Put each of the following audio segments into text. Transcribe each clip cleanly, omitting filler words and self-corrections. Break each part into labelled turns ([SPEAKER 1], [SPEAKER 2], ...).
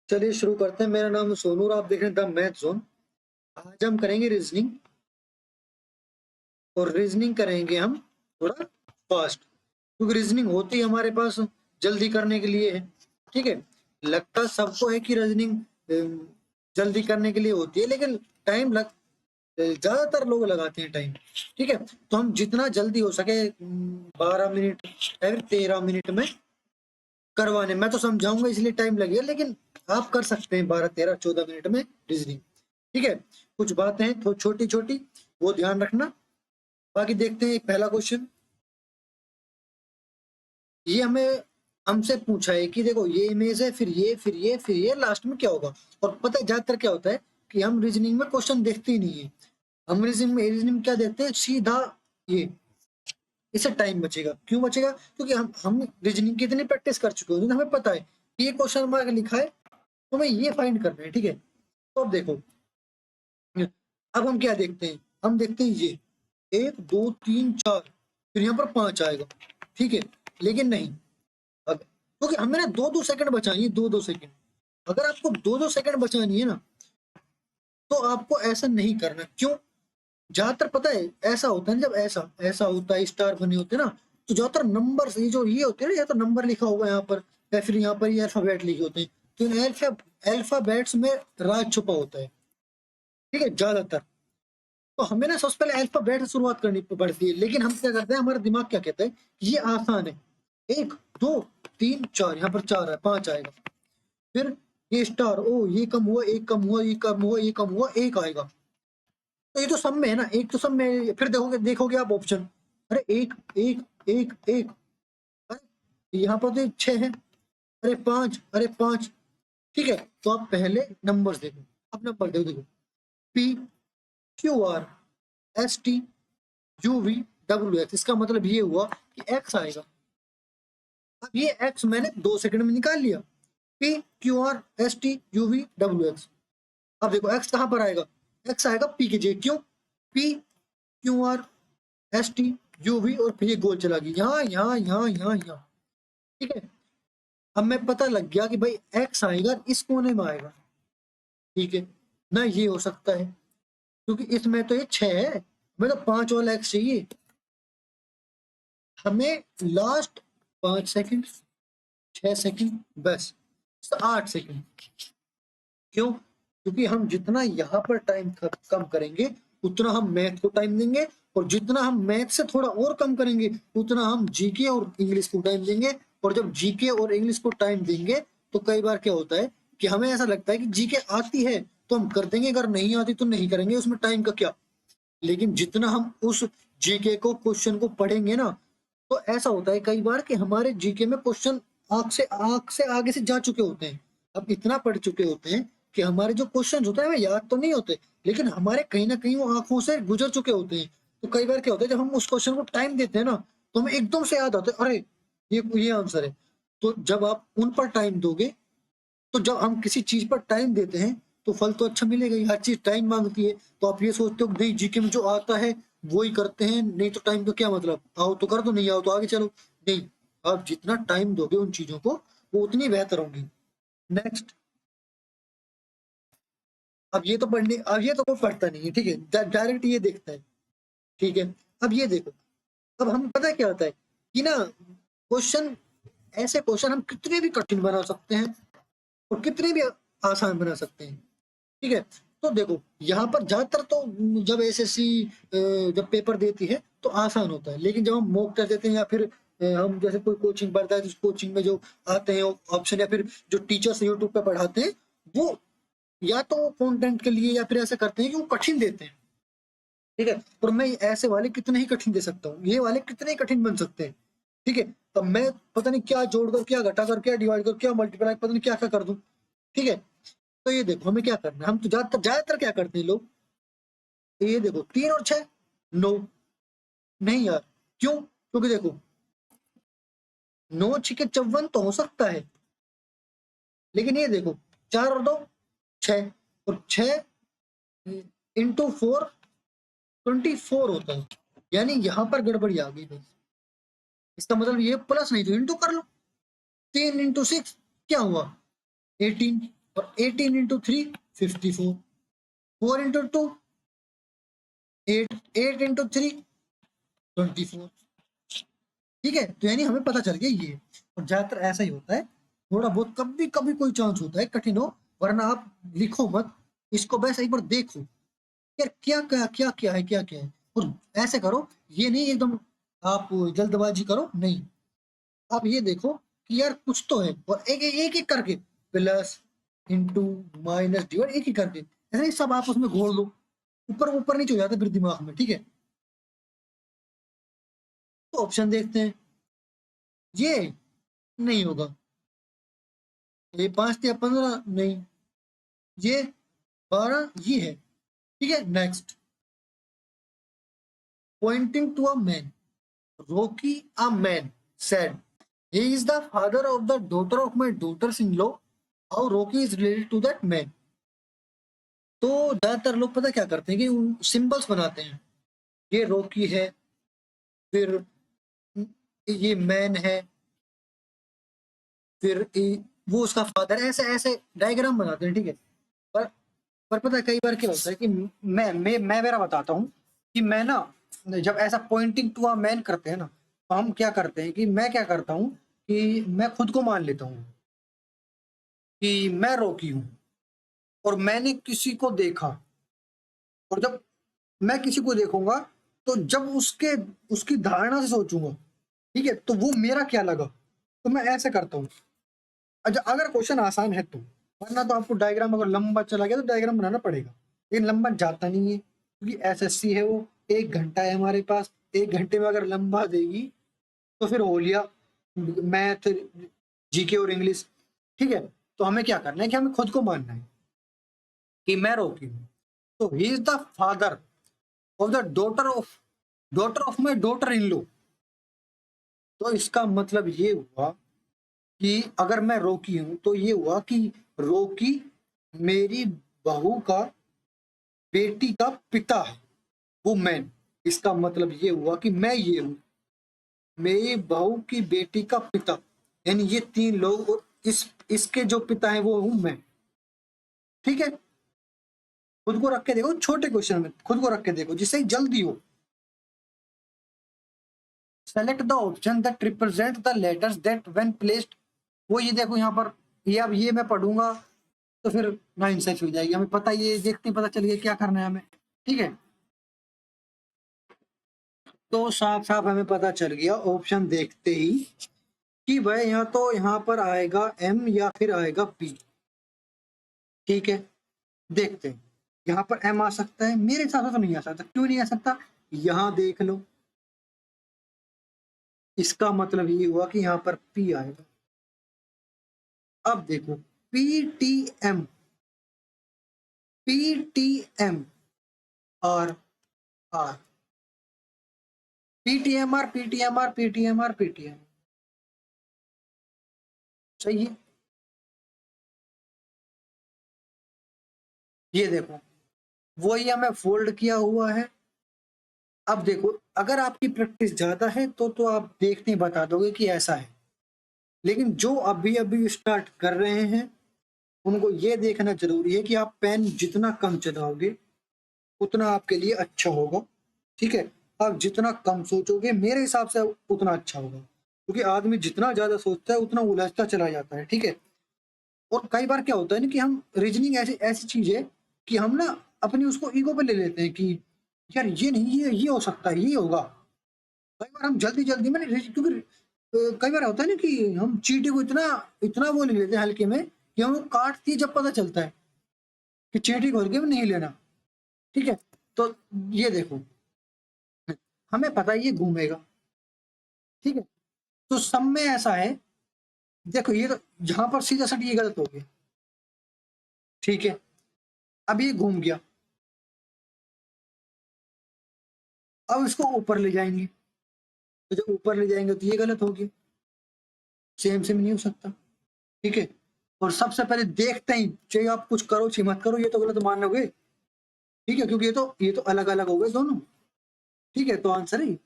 [SPEAKER 1] चलिए शुरू करते हैं। मेरा नाम सोनू और आप देख रहे हैं द मैथ जोन। आज हम करेंगे रीजनिंग, और रीजनिंग करेंगे हम थोड़ा फास्ट, क्योंकि रीजनिंग होती हमारे पास जल्दी करने के लिए है। ठीक है, लगता सबको है कि रीजनिंग जल्दी करने के लिए होती है, लेकिन टाइम लग ज्यादातर लोग लगाते हैं टाइम। ठीक है, तो हम जितना जल्दी हो सके 12 मिनट या फिर 13 मिनट में करवाने, मैं तो समझाऊंगा इसलिए टाइम लगेगा, लेकिन आप कर सकते हैं 12 13 14 मिनट में रीजनिंग। ठीक है, कुछ बातें हैं तो छोटी छोटी, वो ध्यान रखना। बाकी देखते हैं पहला क्वेश्चन। ये हमें हमसे पूछा है कि देखो ये इमेज है, फिर ये फिर ये फिर ये, लास्ट में क्या होगा। और पता है ज्यादातर क्या होता है कि हम रीजनिंग में क्वेश्चन देखते ही नहीं है। हम रीजनिंग में क्या देखते हैं, सीधा ये। इससे टाइम बचेगा। क्यों बचेगा? क्योंकि हम रीजनिंग की इतनी प्रैक्टिस कर चुके हैं, हमें पता है कि ये क्वेश्चन मार्क लिखा है तो हमें ये फाइंड करना है। ठीक है, तो अब देखो, अब हम क्या देखते हैं, हम देखते हैं ये 1 2 3 4, फिर यहाँ पर 5 आएगा। ठीक है, लेकिन नहीं, अब क्योंकि हमें ना 2 2 सेकंड बचानी है, 2 2 सेकंड। अगर आपको 2 2 सेकंड बचानी है ना, तो आपको ऐसा नहीं करना। क्यों? ज्यादातर पता है ऐसा होता है, जब ऐसा ऐसा होता है, स्टार बने होते हैं ना, तो ज्यादातर नंबर ये जो ये होते हैं ना, या तो नंबर लिखा होगा यहाँ पर, या फिर यहाँ पर ये अल्फाबेट लिखे होते हैं, तो इन अल्फाबेट्स में राज छुपा होता है। ठीक है, ज्यादातर। तो हमें ना सबसे पहले अल्फाबेट से शुरुआत करनी पड़ती है, लेकिन हम क्या करते हैं, हमारा दिमाग क्या कहता है कि ये आसान है, 1 2 3 4, यहाँ पर 4 है, 5 आएगा। फिर ये स्टार, ओ ये कम हुआ, एक कम हुआ, ये कम हुआ, ये कम हुआ, एक आएगा। तो ये तो सब में है ना, एक तो सब में है। फिर देखोगे देखोगे आप ऑप्शन, अरे एक एक एक एक, अरे यहाँ पर तो 6 है, अरे 5, अरे 5। ठीक है, तो आप पहले नंबर्स देखो। अब नंबर देखो, देखो P Q R S T U V W x, इसका मतलब ये हुआ कि एक्स आएगा। अब ये एक्स मैंने 2 सेकंड में निकाल लिया, P Q R S T U V W x. अब देखो एक्स कहाँ पर आएगा, एक्स आएगा पी के जगह। क्यों? P Q R S T U V, और फिर ये गोल चला गया यहाँ यहाँ यहाँ यहाँ यहाँ। ठीक है, अब मैं पता लग गया कि भाई एक्स आएगा इस कोने में आएगा। ठीक है ना, ये हो सकता है क्योंकि इसमें तो ये 6 है, हमें तो 5 वाला एक्स चाहिए। हमें लास्ट 5 सेकंड, 6 सेकंड, बस 8 सेकंड। क्यों? क्योंकि हम जितना यहाँ पर टाइम कम करेंगे, उतना हम मैथ को टाइम देंगे, और जितना हम मैथ से थोड़ा और कम करेंगे, उतना हम जीके और इंग्लिश को टाइम देंगे। और जब जीके और इंग्लिश को टाइम देंगे, तो कई बार क्या होता है कि हमें ऐसा लगता है कि जीके आती है तो हम कर देंगे, अगर नहीं आती तो नहीं करेंगे, उसमें टाइम का क्या। लेकिन जितना हम उस जीके को, क्वेश्चन को पढ़ेंगे ना, तो ऐसा होता है कई बार कि हमारे जीके में क्वेश्चन आंख से आगे से जा चुके होते हैं। अब इतना पढ़ चुके होते हैं कि हमारे जो क्वेश्चन होते हैं हमें याद तो नहीं होते, लेकिन हमारे कहीं ना कहीं वो आंखों से गुजर चुके होते हैं। तो कई बार क्या होता है, जब हम उस क्वेश्चन को टाइम देते हैं ना, तो हमें एकदम से याद आता है, अरे ये आंसर है। तो जब आप उन पर टाइम दोगे, तो जब हम किसी चीज पर टाइम देते हैं, तो फल तो अच्छा मिलेगा ही। हर चीज टाइम मांगती है। तो आप ये सोचते हो नहीं, जीके में जो आता है वो ही करते हैं, नहीं तो टाइम का क्या मतलब, आओ तो कर दो, नहीं आओ तो आगे चलो। नहीं, आप जितना टाइम दोगे उन चीजों को, वो उतनी बेहतर होंगी। नेक्स्ट। अब ये तो कोई पढ़ता नहीं है। ठीक है, डायरेक्ट ये देखता है। ठीक है, अब ये देखो, अब हम पता है क्या होता है कि ना, क्वेश्चन, ऐसे क्वेश्चन हम कितने भी कठिन बना सकते हैं और कितने भी आसान बना सकते हैं। ठीक है, तो देखो यहाँ पर ज्यादातर तो जब एसएससी जब पेपर देती है तो आसान होता है, लेकिन जब हम मॉक टेस्ट देते हैं, या फिर हम जैसे कोई कोचिंग पढ़ता है, तो कोचिंग में जो आते हैं ऑप्शन, या फिर जो टीचर्स यूट्यूब पे पढ़ाते हैं, वो या तो कंटेंट के लिए या फिर ऐसा करते हैं कि वो कठिन देते हैं। ठीक है, और मैं ऐसे वाले कितने ही कठिन दे सकता हूँ, ये वाले कितने ही कठिन बन सकते हैं। ठीक है, अब मैं पता नहीं क्या जोड़कर, क्या घटाकर, क्या डिवाइड कर, क्या मल्टीप्लाई, पता नहीं क्या क्या कर दूं। ठीक है, तो ये देखो हमें क्या करना है, हम तो ज्यादातर ज्यादातर क्या करते हैं लोग, ये देखो 3 और 6, 9। नहीं यार, क्यों? क्योंकि देखो 9 6 54 तो हो सकता है, लेकिन ये देखो 4 और 2 6, और 6 × 4 24 होता है। यानी यहाँ पर गड़बड़ी आ गई बस। इसका मतलब ये प्लस नहीं तो इंटू कर लो। 3 × 6 क्या हुआ, 18। और 18 इंटू 3 54, 4 इंटू 2 8, 8 इंटू 3 24। ठीक है, तो यानी हमें पता चल गया ये। और ज्यादातर ऐसा ही होता है, थोड़ा बहुत कभी कभी कोई चांस होता है कठिन हो, वरना आप लिखो मत, इसको बस एक बार देखो यार क्या क्या क्या क्या है, क्या क्या है, और ऐसे करो। ये नहीं एकदम आप जल्दबाजी करो, नहीं, आप ये देखो कि यार कुछ तो है, और एक एक एक करके प्लस इंटू माइनस डिवाइड एक ही करके, ऐसा ही सब आप उसमें घोल लो, ऊपर ऊपर नीचे हो जाता है फिर दिमाग में। ठीक है, तो ऑप्शन देखते हैं। ये नहीं होगा, ये 5 या 15 नहीं, ये 12 ये है। ठीक है, next, pointing to a man, Rocky a man said, he is the father of the daughter of my daughters-in-law. How Rocky is related to that man? तो ज्यादातर लोग पता क्या करते हैं कि सिंबल्स बनाते हैं, ये रॉकी है, फिर ये मैन है, फिर वो उसका फादर, ऐसे ऐसे डायग्राम बनाते हैं। ठीक है, पर पर पता है कई बार क्या होता है कि मैं मेरा बताता हूँ कि मैं ना, जब ऐसा पॉइंटिंग टू अ मैन करते हैं ना, तो हम क्या करते हैं कि मैं क्या करता हूँ कि मैं खुद को मान लेता हूँ कि मैं रॉकी हूँ, और मैंने किसी को देखा, और जब मैं किसी को देखूंगा तो जब उसके उसकी धारणा से सोचूंगा, ठीक है, तो वो मेरा क्या लगा, तो मैं ऐसे करता हूँ। अच्छा, अगर क्वेश्चन आसान है तो, वरना तो आपको डायग्राम अगर लंबा चला गया तो डायग्राम बनाना पड़ेगा, लेकिन लंबा जाता नहीं है क्योंकि एसएससी है, वो 1 घंटा है हमारे पास, 1 घंटे में अगर लंबा देगी तो फिर हो लिया मैथ, जीके और इंग्लिश। ठीक है, तो हमें क्या करना है कि हमें खुद को मानना है कि मैं रॉकी हूँ, तो he is the father of the daughter of my daughter in law. तो इसका मतलब ये हुआ कि अगर मैं रॉकी हूं तो ये हुआ कि रॉकी मेरी बहू का बेटी का पिता है, वो मैन। इसका मतलब ये हुआ कि मैं ये हूं, मेरी बहू की बेटी का पिता, यानी ये 3 लोग, और इसके जो पिता है वो हूं मैं। ठीक है, खुद को रख के देखो, छोटे क्वेश्चन में खुद को रख के देखो जिससे जल्दी हो। Select the option that represent the letters that when placed, वो ये देखो यहाँ पर, ये अब ये मैं पढ़ूंगा तो फिर नाइंसाफी हो जाएगी, हमें पता, ये देखते ही पता चल गया क्या करना है हमें। ठीक है, तो साफ साफ हमें पता चल गया ऑप्शन देखते ही कि भाई यहाँ तो यहाँ पर आएगा एम या फिर आएगा पी। ठीक है, देखते हैं, यहाँ पर एम आ सकता है, मेरे हिसाब से तो नहीं आ सकता। क्यों नहीं आ सकता, यहाँ देख लो, इसका मतलब ये हुआ कि यहाँ पर पी आएगा। अब देखो, PTM, PTM R R, PTMR PTMR PTMR PTM, सही है। ये देखो, वही हमें फोल्ड किया हुआ है। अब देखो, अगर आपकी प्रैक्टिस ज्यादा है तो आप देखते ही बता दोगे कि ऐसा है, लेकिन जो अभी अभी स्टार्ट कर रहे हैं उनको ये देखना जरूरी है कि आप पेन जितना कम चलाओगे उतना आपके लिए अच्छा होगा। ठीक है, आप जितना कम सोचोगे मेरे हिसाब से उतना अच्छा होगा, क्योंकि आदमी जितना ज्यादा सोचता है उतना उलझता चला जाता है। ठीक है, और कई बार क्या होता है ना कि हम रीजनिंग ऐसी ऐसी चीज है कि हम ना अपनी उसको ईगो पे ले लेते हैं कि यार ये नहीं, ये हो सकता है, ये होगा। कई बार हम जल्दी जल्दी में क्योंकि कई बार होता है ना कि हम चींटी को इतना इतना वो ले लेते हैं हल्के में कि हम लोग काटती है जब पता चलता है कि चींटी को हल्के में नहीं लेना। ठीक है, तो ये देखो, हमें पता है ये घूमेगा। ठीक है, तो सब में ऐसा है, देखो ये तो जहां पर सीधा सट ये गलत हो गया। ठीक है, अब ये घूम गया, अब इसको ऊपर ले जाएंगे, तो जब ऊपर ले जाएंगे तो ये गलत हो गया, सेम सेम नहीं हो सकता। ठीक है, और सबसे पहले देखते ही चाहे आप कुछ करो चाहे मत करो, ये तो गलत मान लोगे। ठीक है, क्योंकि ये तो अलग अलग हो गए दोनों। ठीक है, तो आंसर है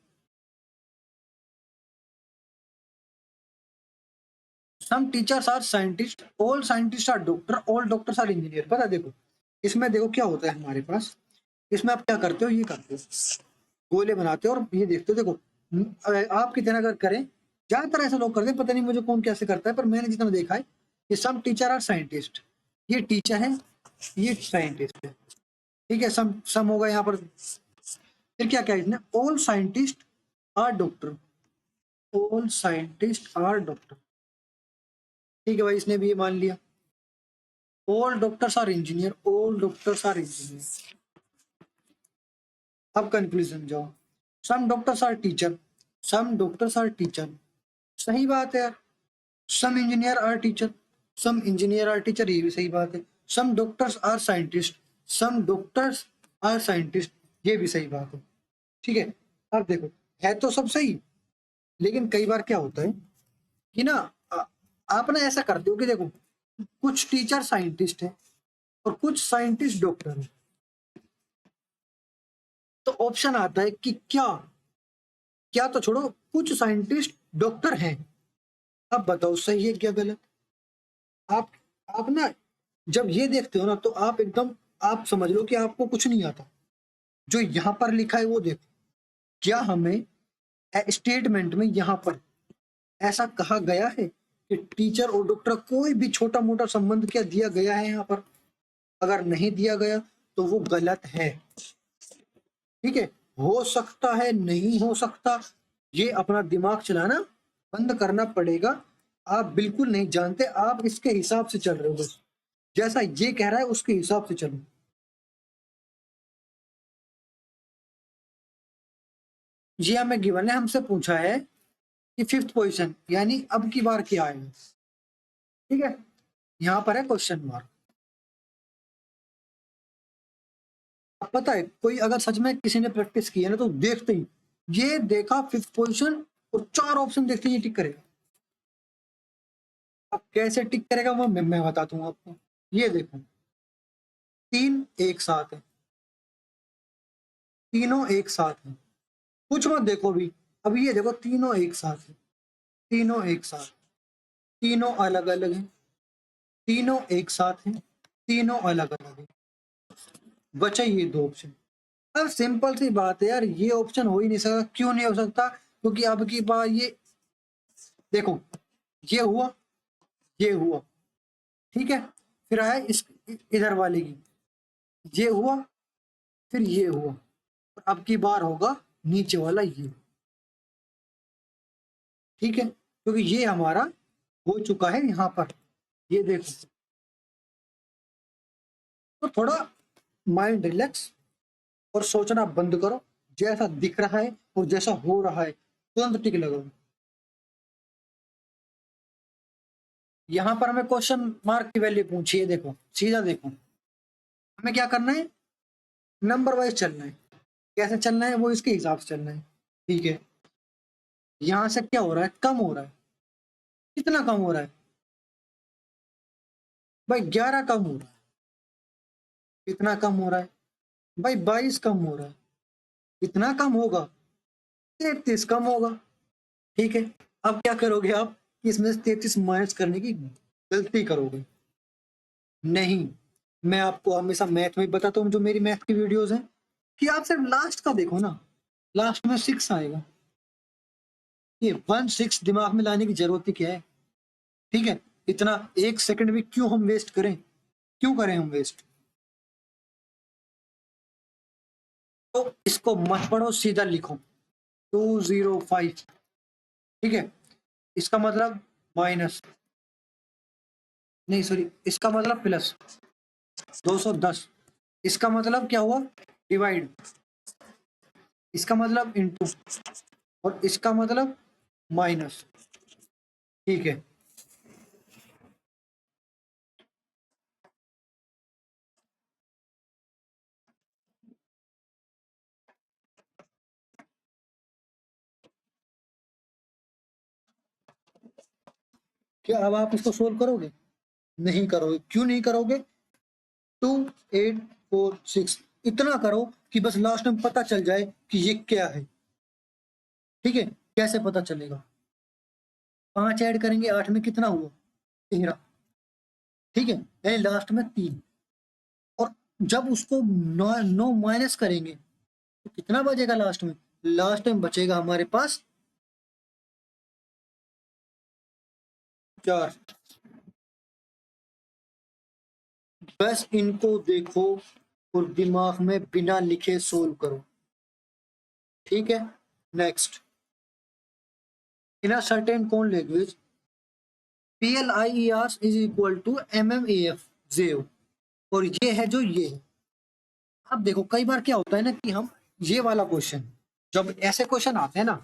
[SPEAKER 1] some teachers are scientist, all scientist are doctor, all doctors are engineer. पता देखो इसमें देखो क्या होता है हमारे पास, इसमें आप क्या करते हो, ये करते हो गोले बनाते हो और ये देखते हो। देखो आप कितना अगर करें, ज्यादातर ऐसे लोग करते हैं, पता नहीं मुझे कौन कैसे करता है, पर मैंने जितना देखा है कि सम टीचर आर साइंटिस्ट, ये टीचर है ये साइंटिस्ट है, ठीक है। सम होगा यहाँ पर, फिर क्या क्या इसने, all scientist are doctor, all scientist are doctor, ठीक है भाई, इसने भी ये मान लिया। All doctors are engineer, all doctors are engineer. अब कंक्लूजन जाओ, some doctors are teacher, some doctors are teacher, सही बात है यार। Some engineer are teacher, some engineer are teacher, ये भी सही बात है। Some doctors are scientist, some doctors are scientist, ये भी सही बात है, ठीक है। अब देखो है तो सब सही, लेकिन कई बार क्या होता है कि ना आप ना ऐसा करते हो कि देखो कुछ टीचर साइंटिस्ट है और कुछ साइंटिस्ट डॉक्टर है, तो ऑप्शन आता है कि क्या, क्या तो छोड़ो, कुछ साइंटिस्ट डॉक्टर हैं। अब बताओ सही है क्या गलत। आप आप ना जब ये देखते हो ना तो आप एकदम, आप समझ लो कि आपको कुछ नहीं आता। जो यहाँ पर लिखा है वो देखो, क्या हमें स्टेटमेंट में यहाँ पर ऐसा कहा गया है कि टीचर और डॉक्टर कोई भी छोटा मोटा संबंध क्या दिया गया है यहाँ पर? अगर नहीं दिया गया तो वो गलत है, ठीक है। हो सकता है, नहीं हो सकता, ये अपना दिमाग चलाना बंद करना पड़ेगा। आप बिल्कुल नहीं जानते, आप इसके हिसाब से चल रहे हो, बस जैसा ये कह रहा है उसके हिसाब से चलो। जी हमें गिवन है, हमसे पूछा है कि फिफ्थ पोजीशन यानी अब की बार क्या आएगा, ठीक है। यहाँ पर है क्वेश्चन मार्क। अब पता है कोई अगर सच में किसी ने प्रैक्टिस की है ना तो देखते ही ये देखा फिफ्थ पोजीशन और चार ऑप्शन देखते ही टिक करेगा। अब कैसे टिक करेगा वो मैं बताता हूँ आपको। ये देखो तीन एक साथ है, तीनों एक साथ है, कुछ मत देखो भी। अब ये देखो तीनों एक साथ है, तीनों एक साथ, तीनों अलग अलग है, तीनों एक साथ है, तीनों अलग अलग है, बचे ये दो ऑप्शन। अब सिंपल सी बात है यार, ये ऑप्शन हो ही नहीं सकता। क्यों नहीं हो सकता? क्योंकि अब की बार ये देखो, ये हुआ, ये हुआ, ठीक है, फिर आया इस इधर वाले की, ये हुआ, फिर ये हुआ, और अब की बार होगा नीचे वाला ये, ठीक है, क्योंकि ये हमारा हो चुका है यहाँ पर। ये देखो, तो थोड़ा माइंड रिलैक्स और सोचना बंद करो। जैसा दिख रहा है और जैसा हो रहा है तुरंत टिक लगाओ। यहाँ पर हमें क्वेश्चन मार्क की वैल्यू पूछी है, देखो सीधा देखो, हमें क्या करना है, नंबर वाइज चलना है। कैसे चलना है, वो इसके हिसाब से चलना है, ठीक है। यहाँ से क्या हो रहा है, कम हो रहा है, कितना कम हो रहा है भाई, 11 कम हो रहा है। कितना कम हो रहा है भाई, 22 कम हो रहा है। कितना कम होगा, 33 कम होगा, ठीक है। अब क्या करोगे आप, इसमें से 33 माइनस करने की गलती करोगे नहीं। मैं आपको हमेशा मैथ में बताता हूँ, जो मेरी मैथ की वीडियोस हैं, कि आप सिर्फ लास्ट का देखो ना, लास्ट में 6 आएगा। ये 1 6 दिमाग में लाने की जरूरत ही क्या है, ठीक है। इतना एक सेकंड भी क्यों हम वेस्ट करें, क्यों करें हम वेस्ट। तो इसको मत पढ़ो, सीधा लिखो 205, ठीक है। इसका मतलब माइनस, नहीं सॉरी, इसका मतलब प्लस 210। इसका मतलब क्या हुआ, डिवाइड, इसका मतलब इंटू, और इसका मतलब माइनस, ठीक है। क्या अब आप इसको सोल्व करोगे? नहीं करोगे, क्यों नहीं करोगे? 2846 इतना करो कि बस लास्ट में पता चल जाए कि ये क्या है, ठीक है। कैसे पता चलेगा, 5 ऐड करेंगे 8 में कितना हुआ, 13, ठीक है, यानी लास्ट में 3। और जब उसको 9 माइनस करेंगे तो कितना बचेगा लास्ट में? लास्ट में बचेगा हमारे पास 4। बस इनको देखो और दिमाग में बिना लिखे सोल्व करो, ठीक है। Next, in a certain code language PLIER is equal to MMAF जेव, और ये है जो ये है। अब देखो कई बार क्या होता है ना कि हम ये वाला क्वेश्चन, जब ऐसे क्वेश्चन आते हैं ना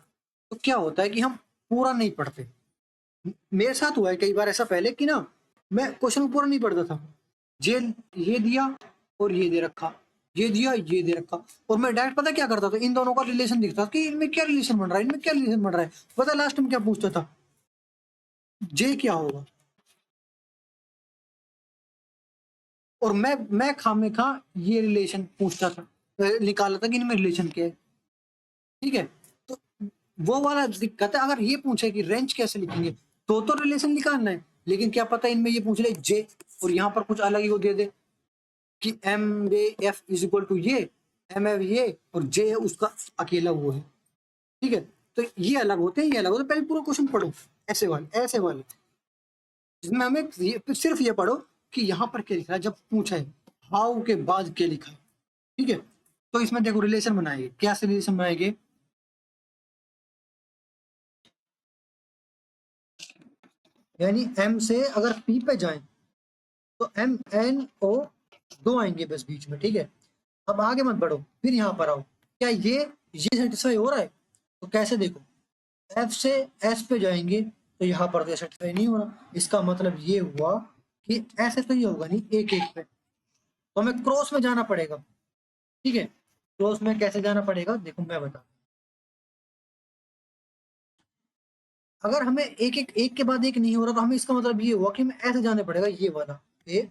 [SPEAKER 1] तो क्या होता है कि हम पूरा नहीं पढ़ते। मेरे साथ हुआ है कई बार ऐसा पहले कि ना मैं क्वेश्चन पूरा नहीं पढ़ता था, ये दिया और ये दे रखा, ये दिया ये दे रखा, और मैं डायरेक्ट पता क्या करता था, इन दोनों का रिलेशन दिखता था कि इनमें क्या रिलेशन बन रहा है, इनमें क्या रिलेशन बन रहा है। पता लास्ट में क्या पूछता था, जे क्या होगा। और मैं खामे खा ये रिलेशन पूछता था, निकाला था कि इनमें रिलेशन क्या है, ठीक है। तो वो वाला दिक्कत है, अगर ये पूछे कि रेंज कैसे लिखेंगे तो रिलेशन निकालना है, लेकिन क्या पता इनमें ये पूछ ले जे और यहाँ पर कुछ अलग ही वो दे दे कि MAF इज इक्वल टू ये, MF ये, और जे है उसका अकेला वो है, ठीक है। तो ये अलग होते हैं, ये अलग होते हैं। पहले पूरा क्वेश्चन पढ़ो, ऐसे वाले जिसमें हमें सिर्फ ये पढ़ो कि यहाँ पर क्या लिखा है, जब पूछा है हाउ के बाद क्या लिखा है, ठीक है। तो इसमें देखो रिलेशन बनाएंगे, क्या से रिलेशन बनाएंगे, यानी M से अगर P पे जाएं तो MNO 2 आएंगे बस बीच में, ठीक है। अब आगे मत बढ़ो, फिर यहाँ पर आओ, क्या ये सेटिस्फाई हो रहा है? तो कैसे देखो, F से S पे जाएंगे तो यहाँ पर तो सेटिस्फाई नहीं हो रहा, इसका मतलब ये हुआ कि ऐसे तो ये होगा नहीं एक एक पे, तो हमें क्रॉस में जाना पड़ेगा, ठीक है। क्रॉस में कैसे जाना पड़ेगा देखो मैं बता, अगर हमें एक के बाद एक नहीं हो रहा तो हमें इसका मतलब ये हुआ कि हमें ऐसे जाना पड़ेगा, ये वाला ए,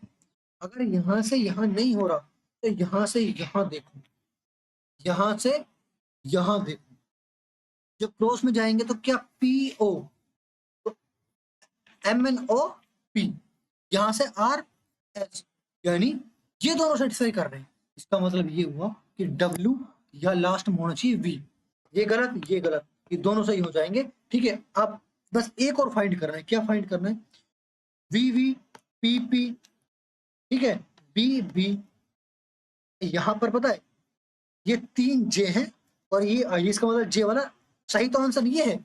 [SPEAKER 1] अगर यहाँ से यहाँ नहीं हो रहा तो यहाँ से यहाँ देखो, यहाँ से यहाँ देखो, जब क्रॉस में जाएंगे तो क्या PO, तो MNO P, यहाँ से RS, यानी ये दोनों सेटिस्फाई कर रहे हैं। इसका मतलब ये हुआ कि W या लास्ट में होना चाहिए V, ये गलत ये गलत, ये दोनों सही हो जाएंगे, ठीक है। अब बस एक और फाइंड करना है, क्या फाइंड करना है, VV PP, ठीक है, BB। यहाँ पर पता है ये 3 J है और ये इसका मतलब J वाला सही तो आंसर ये है,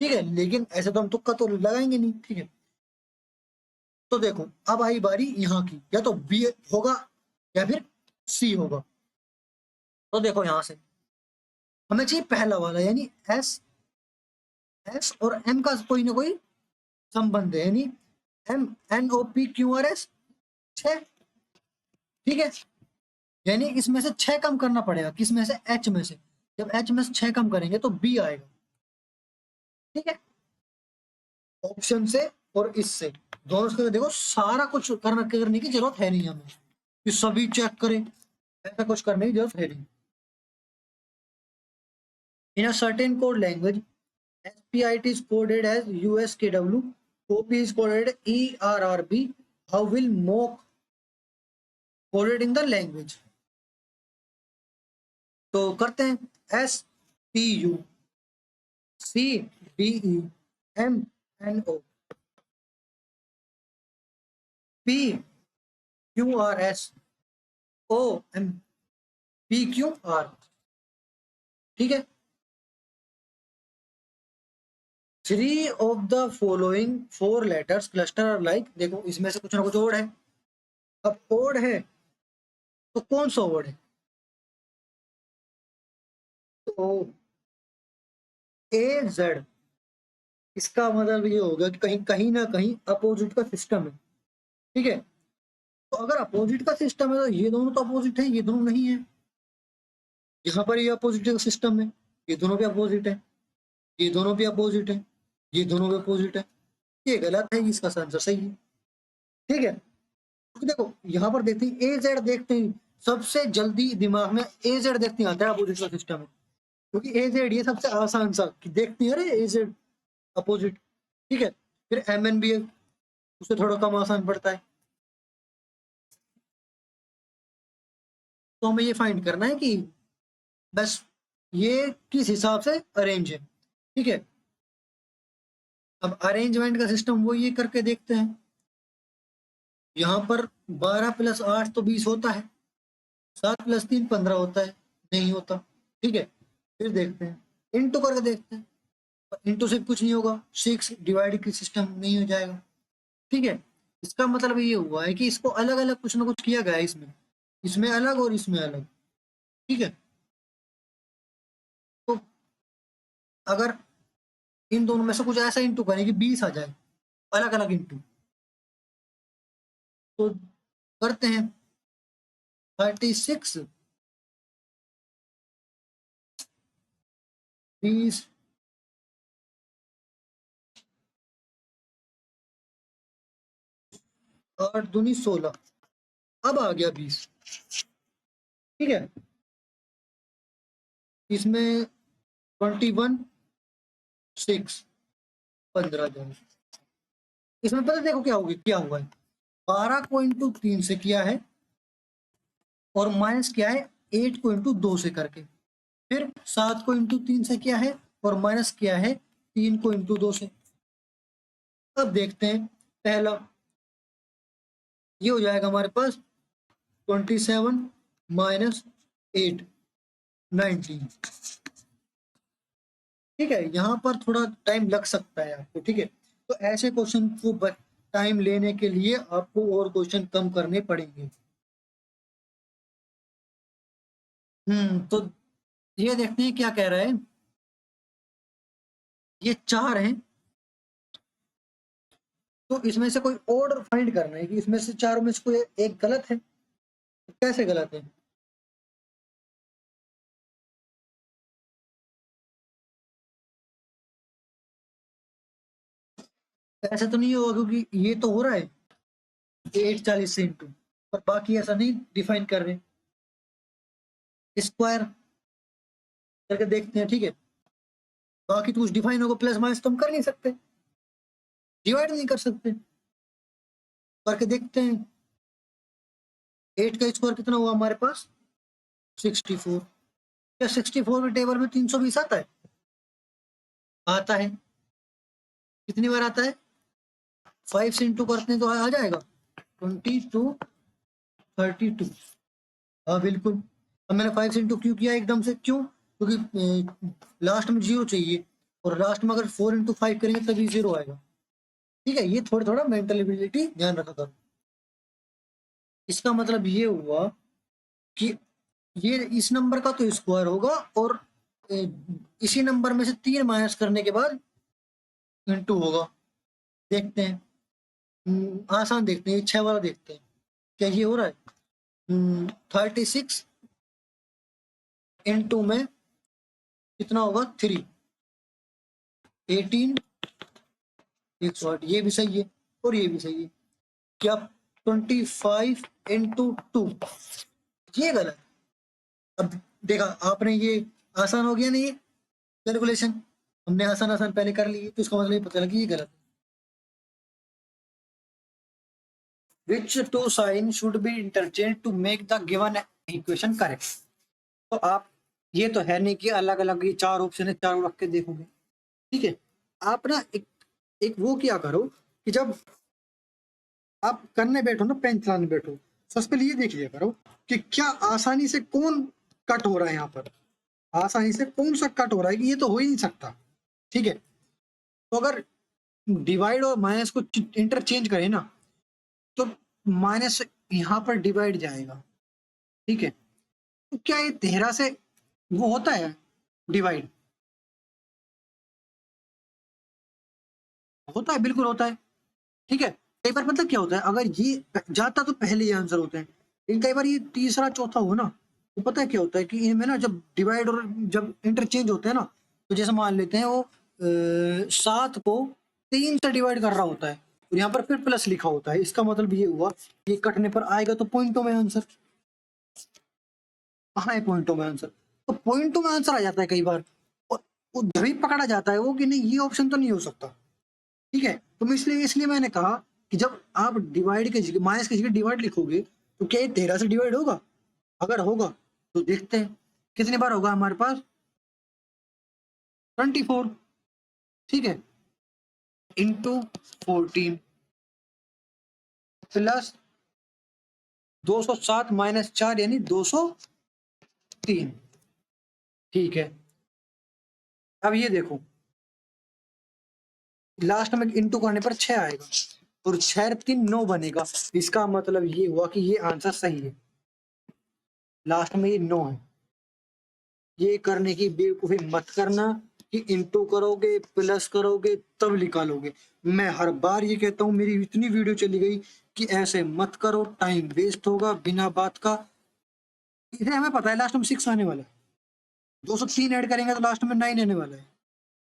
[SPEAKER 1] ठीक है, लेकिन ऐसे तो हम तुक्का तो लगाएंगे नहीं, ठीक है। तो देखो अब आई बारी यहाँ की, या तो B होगा या फिर C होगा। तो देखो यहाँ से हमें चाहिए पहला वाला, यानी S और M का कोई ना कोई संबंध है, यानी MNOPQRS 6, ठीक है। यानी इसमें से 6 कम करना पड़ेगा, किसमें से, H में से। जब H में से 6 कम करेंगे तो B आएगा, ठीक है। ऑप्शन से और इससे दोनों से देखो, सारा कुछ करने की जरूरत है नहीं हमें कि सभी चेक करें, ऐसा कुछ करने की जरूरत है नहीं। In a certain code language SPIT is coded as USKW, OP is coded ERRB, how will mock coded in the language? तो करते हैं, STUCDEMNO PQRSOMPQR, ठीक है। 3 of the following 4 letters cluster are like, देखो इसमें से कुछ ना कुछ ओड है। अब ओड है तो कौन सा ओड है, तो AZ, इसका मतलब ये होगा कि कहीं कहीं ना कहीं अपोजिट का सिस्टम है, ठीक है। तो अगर अपोजिट का सिस्टम है तो ये दोनों तो अपोजिट है, ये दोनों नहीं है। यहाँ पर ये अपोजिट का सिस्टम है, ये दोनों भी अपोजिट है, ये दोनों भी अपोजिट है, ये दोनों भी अपोजिट है, ये गलत है, इसका आंसर सही है, ठीक है। तो देखो यहाँ पर देखते हैं AZ, देखते ही सबसे जल्दी दिमाग में AZ देखते ही आता है अपोजिट का सिस्टम है, क्योंकि AZ ये सबसे आसान सा कि देखते हैं, अरे AZ अपोजिट, ठीक है। फिर MN भी है, उससे थोड़ा कम आसान पड़ता है। तो हमें ये फाइंड करना है कि बस ये किस हिसाब से अरेंज है। ठीक है, अब अरेंजमेंट का सिस्टम वो ये करके देखते हैं। यहाँ पर 12 + 8 तो 20 होता है, 7 + 3 15 होता है, नहीं होता। ठीक है, फिर देखते हैं, इंटू करके देखते हैं। इंटू से कुछ नहीं होगा, 6 डिवाइड की सिस्टम नहीं हो जाएगा। ठीक है, इसका मतलब ये हुआ है कि इसको अलग अलग कुछ ना कुछ किया गया है, इसमें इसमें अलग और इसमें अलग। ठीक है, तो अगर इन दोनों में से कुछ ऐसा इंटू करें कि 20 आ जाए, अलग अलग इंटू, तो करते हैं। 36 20 8 दूनी 16, अब आ गया 20। ठीक है, इसमें 21 6 15 जाए। इसमें पता देखो क्या होगी, क्या हुआ है, 12 को इंटू 3 से किया है और माइनस किया है 8 को इंटू 2 से करके, फिर 7 को इंटू 3 से किया है और माइनस किया है 3 को इंटू 2 से। अब देखते हैं, पहला ये हो जाएगा हमारे पास 27 माइनस 8 19। ठीक है, यहाँ पर थोड़ा टाइम लग सकता है आपको। ठीक है, तो ऐसे क्वेश्चन को टाइम लेने के लिए आपको और क्वेश्चन कम करने पड़ेंगे। तो ये देखते हैं क्या कह रहा है। ये 4 हैं, तो इसमें से कोई ऑर्डर फाइंड करना है कि इसमें से चारों में से कोई एक गलत है। कैसे गलत है, ऐसा तो नहीं होगा क्योंकि ये तो हो रहा है 840 से इंटू, पर बाकी ऐसा नहीं डिफाइन कर रहे। स्क्वायर करके देखते हैं। ठीक है, बाकी तो कुछ डिफाइन होगा, प्लस माइनस तो हम कर नहीं सकते, डिवाइड नहीं कर सकते, करके देखते हैं। 8 का स्क्वायर कितना हुआ हमारे पास 64। क्या 64 के टेबल में 320 आता है? आता है। कितनी बार आता है? 5 से इंटू करते हैं तो आ जाएगा 22 32। हाँ बिल्कुल। अब मैंने 5 से इंटू क्यों किया एकदम से, क्यों? क्योंकि लास्ट में 0 चाहिए, और लास्ट में अगर 4 × 5 करेंगे तभी 0 आएगा। ठीक है, ये थोड़ा थोड़ा मेंटल एबिलिटी ध्यान रखा करो। इसका मतलब ये हुआ कि ये इस नंबर का तो स्क्वायर होगा, और इसी नंबर में से 3 माइनस करने के बाद इंटू होगा। देखते हैं, आसान देखते हैं, 6 वाला देखते हैं क्या ये हो रहा है। 36 इंटू में कितना होगा 3 18 108, ये भी सही है और ये भी सही है। क्या 25 इंटू 2, ये गलत। अब देखा आपने, ये आसान हो गया नहीं ये कैलकुलेशन, हमने आसान आसान पहले कर ली, तो इसका मतलब ये पता लगा कि ये गलत है। Which two sign should be interchanged to make the given equation correct? तो आप, ये तो है नहीं कि अलग अलग ये 4 ऑप्शन है, चारों रख के देखोगे। ठीक है, आप ना एक वो क्या करो कि जब आप करने बैठो ना, पेन चलाने बैठो, सबसे पहले ये देख लिया करो कि क्या आसानी से कौन कट हो रहा है। यहाँ पर आसानी से कौन सा कट हो रहा है कि ये तो हो ही नहीं सकता। ठीक है, तो अगर डिवाइड और माइनस को इंटरचेंज करें ना, तो माइनस यहाँ पर डिवाइड जाएगा। ठीक है, तो क्या ये 13 से वो होता है डिवाइड? होता है, बिल्कुल होता है। ठीक है, कई बार मतलब क्या होता है, अगर ये जाता तो पहले ही आंसर होते हैं, लेकिन कई बार ये तीसरा चौथा हो ना, तो पता है क्या होता है कि इनमें ना जब डिवाइड और जब इंटरचेंज होते हैं ना, तो जैसे मान लेते हैं वो 7 को 3 से डिवाइड कर रहा होता है और यहाँ पर फिर प्लस लिखा होता है, इसका मतलब ये हुआ ये कटने पर आएगा तो पॉइंटों में आंसर। कहाँ है पॉइंटों में आंसर? तो पॉइंटों में आंसर आ जाता है कई बार, और तभी पकड़ा जाता है वो कि नहीं ये ऑप्शन तो नहीं हो सकता। ठीक है, तो मैं इसलिए इसलिए मैंने कहा कि जब आप डिवाइड के जगह माइनस की जगह डिवाइड लिखोगे तो क्या ये 13 से डिवाइड होगा? अगर होगा तो देखते हैं कितनी बार होगा हमारे पास 24, ठीक है, इंटू 14 प्लस 207 माइनस 4 यानी 203, ठीक है। अब ये देखो लास्ट में इंटू करने पर 6 आएगा और 6 3 9 बनेगा, इसका मतलब ये हुआ कि ये आंसर सही है, लास्ट में ये 9 है। ये करने की बेवकूफी मत करना कि इंटू करोगे प्लस करोगे तब निकालोगे। मैं हर बार ये कहता हूँ, मेरी इतनी वीडियो चली गई कि ऐसे मत करो, टाइम वेस्ट होगा बिना बात का। इसे हमें पता है लास्ट में 6 आने वाला है, 203 ऐड करेंगे तो लास्ट में 9 आने वाला है।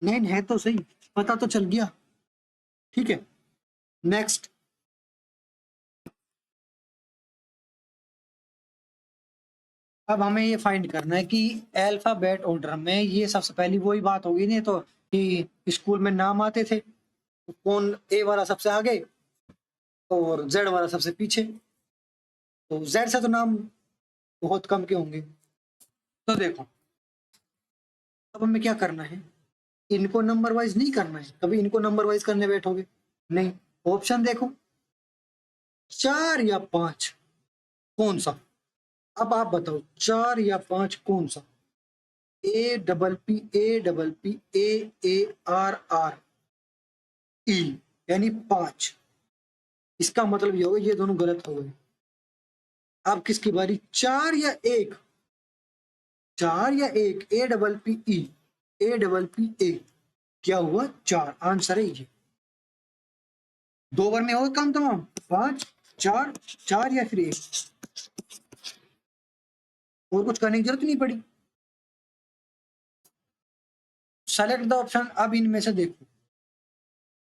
[SPEAKER 1] 9 है तो सही, पता तो चल गया, ठीक है। नेक्स्ट, अब हमें ये फाइंड करना है कि अल्फाबेट ऑर्डर में ये सबसे पहली वही बात होगी नहीं तो कि स्कूल में नाम आते थे तो कौन ए वाला सबसे आगे और जेड वाला सबसे पीछे, तो जेड से तो नाम बहुत कम के होंगे। तो देखो अब हमें क्या करना है, इनको नंबर वाइज नहीं करना है, कभी इनको नंबर वाइज करने बैठोगे नहीं। ऑप्शन देखो 4 या 5 कौन सा, अब आप बताओ 4 या 5 कौन सा? A, यानी 5, इसका मतलब ये होगा ये दोनों गलत हो गए। अब किसकी बारी, 4 या 1? 4 या 1, A, क्या हुआ 4, आंसर है ये। 2 बार में होगा काम तमाम, 5 4 4 या फिर 1, और कुछ करने की जरूरत नहीं पड़ी। सेलेक्ट द ऑप्शन, अब इनमें से देखो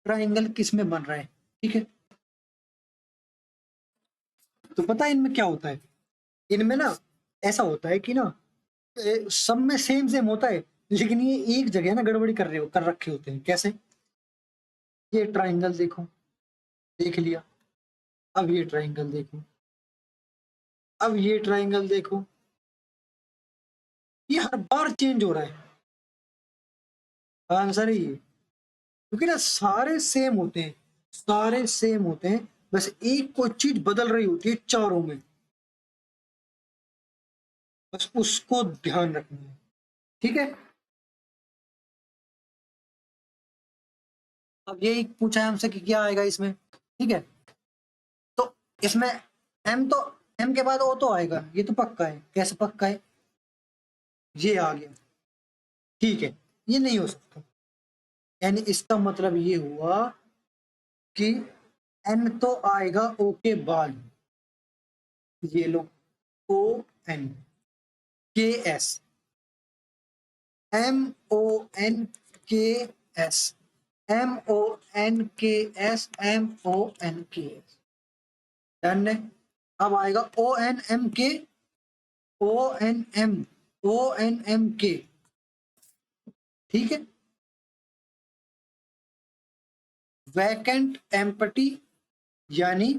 [SPEAKER 1] ट्राइंगल किस में बन रहा है, ठीक है। तो पता है इनमें क्या होता है, इनमें ना ऐसा होता है कि ना सब में सेम सेम होता है, लेकिन ये एक जगह ना गड़बड़ी कर रखे होते हैं। कैसे? ये ट्राइंगल देखो, देख लिया, अब ये ट्राइंगल देखो, अब ये ट्राइंगल देखो, ये हर बार चेंज हो रहा है। आंसर है ये, क्योंकि ना सारे सेम होते हैं, सारे सेम होते हैं, बस एक कोई चीज बदल रही होती है चारों में, बस उसको ध्यान रखना है, ठीक है। अब यही पूछा है हमसे कि क्या आएगा इसमें, ठीक है। तो इसमें एम तो एम के बाद ओ तो आएगा, ये तो पक्का है। कैसे पक्का है? ये आ गया, ठीक है, ये नहीं हो सकता, यानी इसका मतलब ये हुआ कि एन तो आएगा ओ के बाद, ये लो O N K S, M O N K S, M O N K S, M O N K S, done है। अब आएगा O N M K, O N M, O N M K, ठीक है। Vacant empty, यानी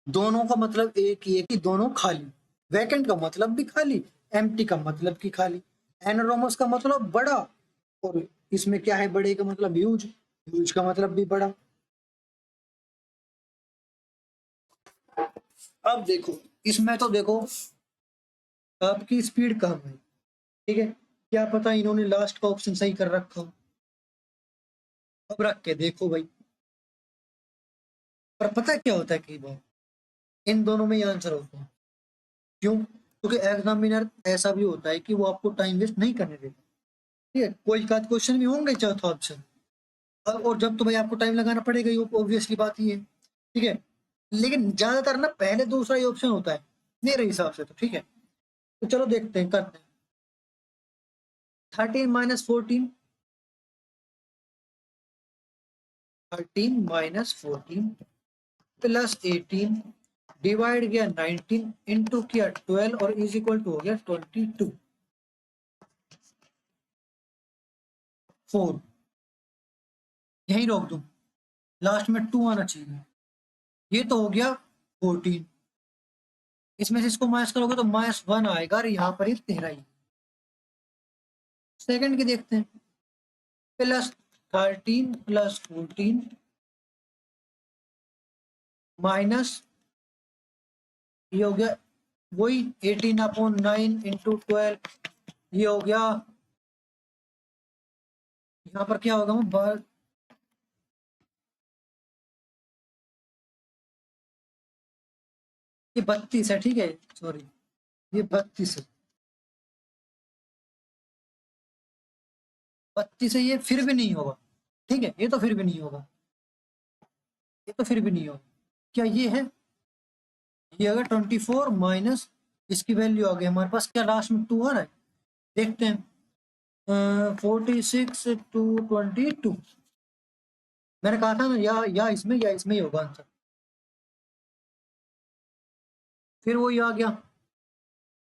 [SPEAKER 1] दोनों का मतलब एक ही है कि दोनों खाली, वैकेंट का मतलब भी खाली, एम्प्टी का मतलब कि खाली, एनोरोमस का मतलब बड़ा, और इसमें क्या है, बड़े का मतलब ह्यूज, ह्यूज का मतलब भी बड़ा। अब देखो इसमें तो देखो आपकी स्पीड कम है, ठीक है, क्या पता इन्होंने लास्ट का ऑप्शन सही कर रखा हो। अब रख के देखो भाई, पर पता है क्या होता है कई बार इन दोनों में ही आंसर होता है। क्यों? क्योंकि एग्जामिनर ऐसा भी होता है कि वो आपको टाइम वेस्ट नहीं करने देता, ठीक है। कोई का क्वेश्चन भी होंगे चौथा ऑप्शन, और जब तो भाई आपको टाइम लगाना पड़ेगा ही, ऑब्वियसली बात ही है, ठीक है। लेकिन ज्यादातर ना पहले दूसरा ही ऑप्शन होता है मेरे हिसाब से तो, ठीक है। तो चलो देखते हैं, करते हैं। 13 माइनस 14, 13 माइनस 14 प्लस 18 डिवाइड किया 19 इंटू किया 12 और इज इक्वल टू हो गया 22, 4, यही रोक दूं। लास्ट में 2 आना चाहिए। ये तो हो गया 14, इसमें से इसको माइनस करोगे तो -1 आएगा और यहाँ पर ये 13 ही। सेकंड की देखते हैं, +13 + 14 माइनस ये हो गया वही 18/9 × 12, ये हो गया यहाँ पर क्या होगा, ये 32 है, ठीक है, सॉरी ये 32 है, 32 है, ये फिर भी नहीं होगा, ठीक है, ये तो फिर भी नहीं होगा, ये तो फिर भी नहीं होगा। क्या ये है, ये अगर 24 माइनस इसकी वैल्यू आ गई हमारे पास, क्या लास्ट में 2 आ रहा है, देखते हैं, 46 to 22, मैंने कहा था ना या इसमें ही होगा आंसर, फिर वो ही आ गया,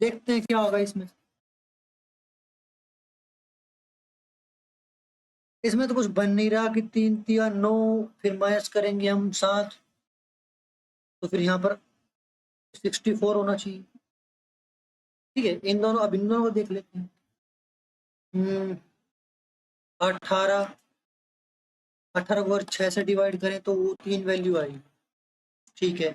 [SPEAKER 1] देखते हैं क्या होगा इसमें। इसमें तो कुछ बन नहीं रहा कि 3 3 9, फिर माइनस करेंगे हम 7, तो फिर यहाँ पर 64 होना चाहिए, ठीक है, इन दोनों, अब इन दोनों को देख लेते हैं। 18 18 को अगर 6 से डिवाइड करें तो वो 3 वैल्यू आएगी, ठीक है।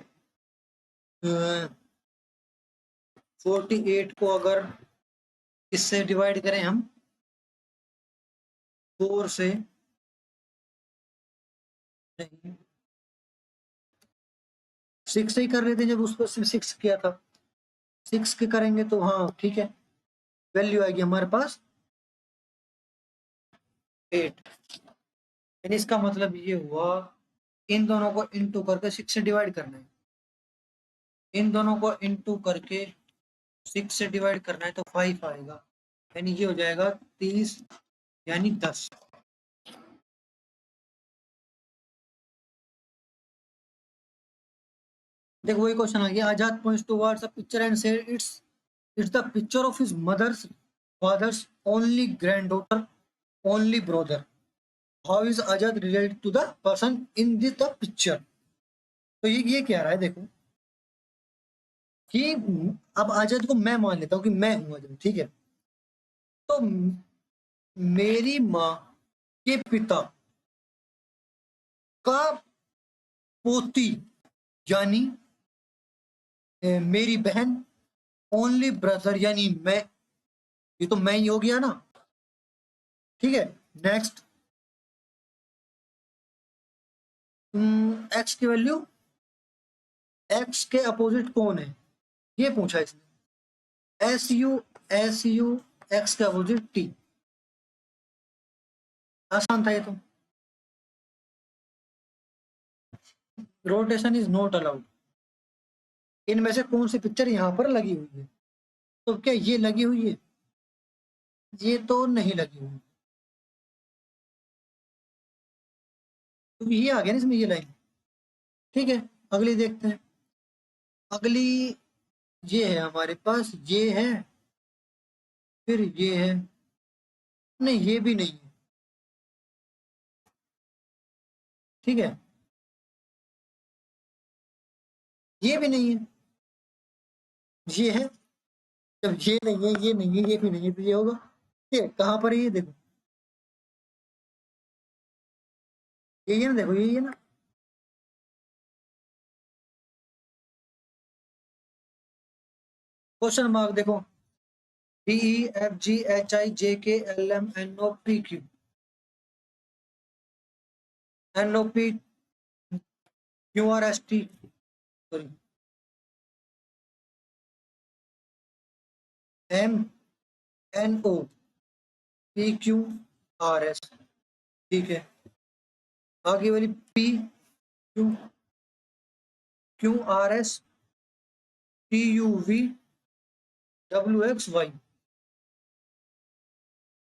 [SPEAKER 1] 48 को अगर इससे डिवाइड करें हम 4 से, नहीं 6 से ही कर रहे थे जब उस पर 6 किया था, 6 के करेंगे तो हाँ ठीक है, वैल्यू आएगी हमारे पास 8, यानी इसका मतलब ये हुआ इन दोनों को इनटू करके 6 से डिवाइड करना है, इन दोनों को इनटू करके 6 से डिवाइड करना है तो 5 आएगा, यानी ये हो जाएगा 30 यानी 10। देखो वही क्वेश्चन आ गया, Azad points towards a picture and say it's the picture of his mother's father's only granddaughter only brother, how is Azad related to the person in this the picture. तो ये क्या रहा है, देखो कि अब आजाद को मैं मान लेता हूँ कि मैं हूं आजाद, ठीक है, तो मेरी माँ के पिता का पोती यानी मेरी बहन, ओनली ब्रदर यानी मैं, ये तो मैं ही हो गया ना, ठीक है। नेक्स्ट, एक्स की वैल्यू, एक्स के अपोजिट कौन है, ये पूछा इसने, एस यू एक्स के अपोजिट टी, आसान था ये तो। रोटेशन इज नॉट अलाउड, इनमें से कौन सी पिक्चर यहाँ पर लगी हुई है, तो क्या ये लगी हुई है, ये तो नहीं लगी हुई, तो ये आ गया ना इसमें ये लाइन, ठीक है। अगली देखते हैं, अगली ये है हमारे पास, ये है, फिर ये है, नहीं ये भी नहीं है, ठीक है, ये भी नहीं है, ये है, जब ये नहीं है, ये नहीं है, ये भी नहीं है, तो ये होगा, ठीक है, कहाँ पर है ये देखो, ये ना, देखो ये ना, क्वेश्चन मार्क देखो, DEFGHIJKLMNOPQ, NOPQRST, सॉरी MNOPQRS, ठीक है, आगे वाली PQRS TUVWXY,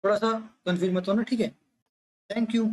[SPEAKER 1] थोड़ा सा कंफ्यूज मत होना, ठीक है, थैंक यू।